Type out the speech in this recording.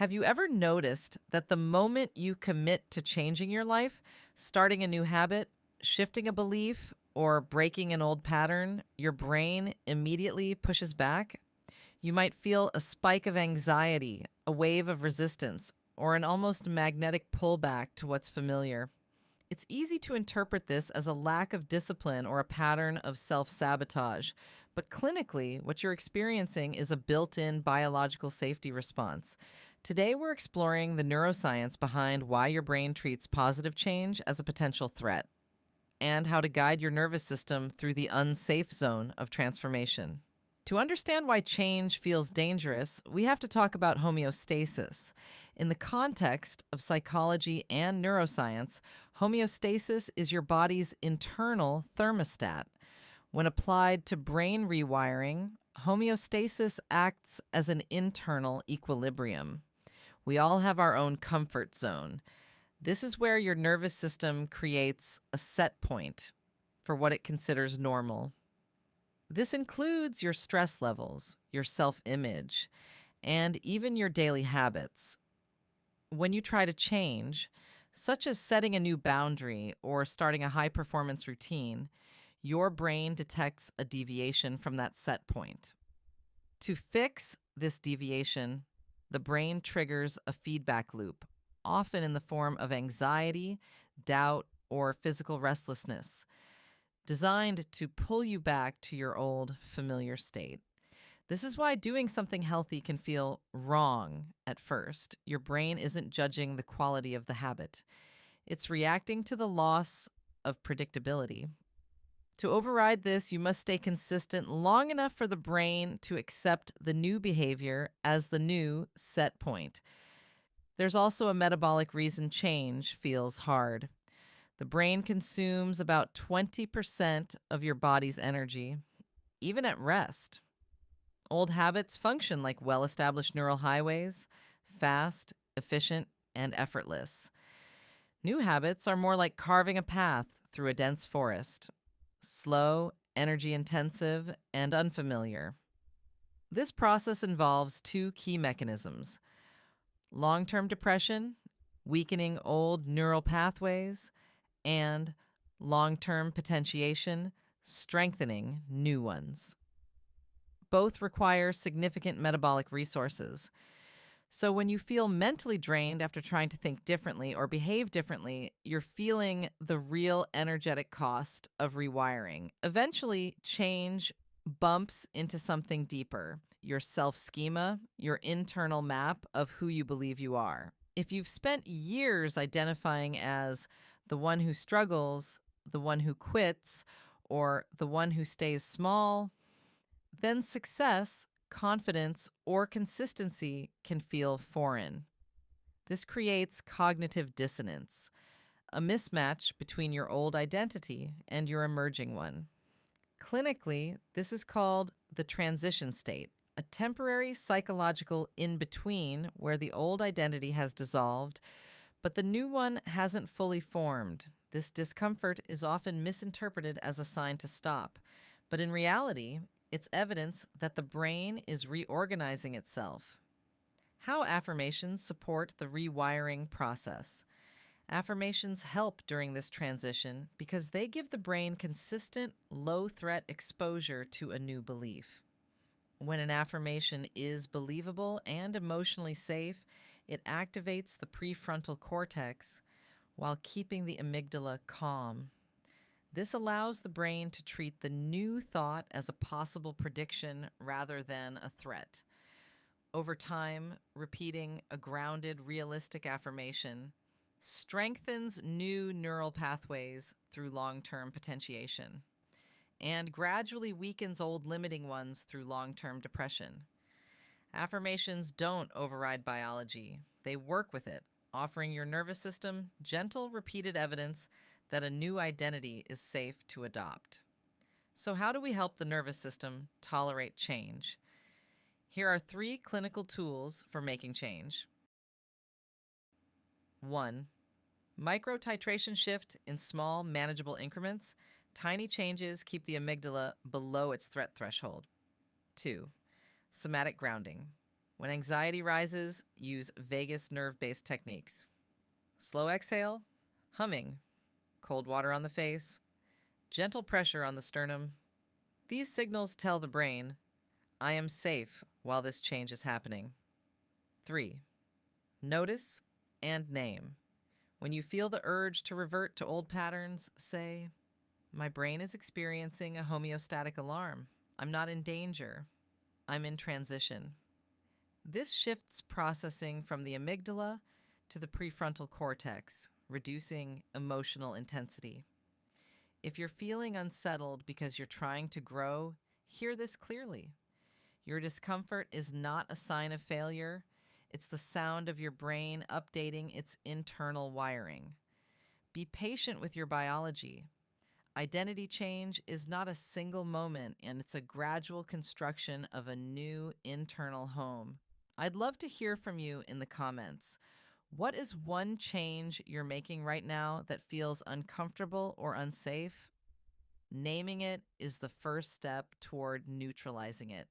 Have you ever noticed that the moment you commit to changing your life, starting a new habit, shifting a belief, or breaking an old pattern, your brain immediately pushes back? You might feel a spike of anxiety, a wave of resistance, or an almost magnetic pullback to what's familiar. It's easy to interpret this as a lack of discipline or a pattern of self sabotage, but clinically, what you're experiencing is a built in biological safety response. Today, we're exploring the neuroscience behind why your brain treats positive change as a potential threat and how to guide your nervous system through the unsafe zone of transformation. To understand why change feels dangerous, we have to talk about homeostasis. In the context of psychology and neuroscience, homeostasis is your body's internal thermostat. When applied to brain rewiring, homeostasis acts as an internal equilibrium. We all have our own comfort zone. This is where your nervous system creates a set point for what it considers normal. This includes your stress levels, your self image, and even your daily habits. When you try to change, such as setting a new boundary or starting a high performance routine, your brain detects a deviation from that set point. To fix this deviation, the brain triggers a feedback loop, often in the form of anxiety, doubt, or physical restlessness, designed to pull you back to your old familiar state. This is why doing something healthy can feel wrong at first. Your brain isn't judging the quality of the habit, it's reacting to the loss of predictability. To override this, you must stay consistent long enough for the brain to accept the new behavior as the new set point. There's also a metabolic reason change feels hard. The brain consumes about 20% of your body's energy, even at rest. Old habits function like well established neural highways, fast, efficient, and effortless. New habits are more like carving a path through a dense forest, slow, energy intensive, and unfamiliar. This process involves two key mechanisms: long term depression, weakening old neural pathways, and long term potentiation, strengthening new ones. Both require significant metabolic resources. So, when you feel mentally drained after trying to think differently or behave differently, you're feeling the real energetic cost of rewiring. Eventually, change bumps into something deeper: your self schema, your internal map of who you believe you are. If you've spent years identifying as the one who struggles, the one who quits, or the one who stays small, then success, confidence, or consistency can feel foreign. This creates cognitive dissonance, a mismatch between your old identity and your emerging one. Clinically, this is called the transition state, a temporary psychological in between where the old identity has dissolved, but the new one hasn't fully formed. This discomfort is often misinterpreted as a sign to stop, but in reality, it's evidence that the brain is reorganizing itself. How affirmations support the rewiring process. Affirmations help during this transition because they give the brain consistent, low threat exposure to a new belief. When an affirmation is believable and emotionally safe, it activates the prefrontal cortex while keeping the amygdala calm. This allows the brain to treat the new thought as a possible prediction rather than a threat. Over time, repeating a grounded, realistic affirmation strengthens new neural pathways through long term potentiation and gradually weakens old limiting ones through long term depression. Affirmations don't override biology, they work with it, offering your nervous system gentle, repeated evidence that a new identity is safe to adopt. So, how do we help the nervous system tolerate change? Here are 3 clinical tools for making change. 1. Micro titration shift in small, manageable increments. Tiny changes keep the amygdala below its threat threshold. 2. Somatic grounding. When anxiety rises, use vagus nerve-based techniques. Slow exhale, humming, cold water on the face, gentle pressure on the sternum. These signals tell the brain, I am safe while this change is happening. 3. Notice and name. When you feel the urge to revert to old patterns, say, my brain is experiencing a homeostatic alarm. I'm not in danger. I'm in transition. This shifts processing from the amygdala to the prefrontal cortex, reducing emotional intensity. If you're feeling unsettled because you're trying to grow, hear this clearly. Your discomfort is not a sign of failure. It's the sound of your brain updating its internal wiring. Be patient with your biology. Identity change is not a single moment, and it's a gradual construction of a new internal home. I'd love to hear from you in the comments. What is one change you're making right now that feels uncomfortable or unsafe? Naming it is the first step toward neutralizing it.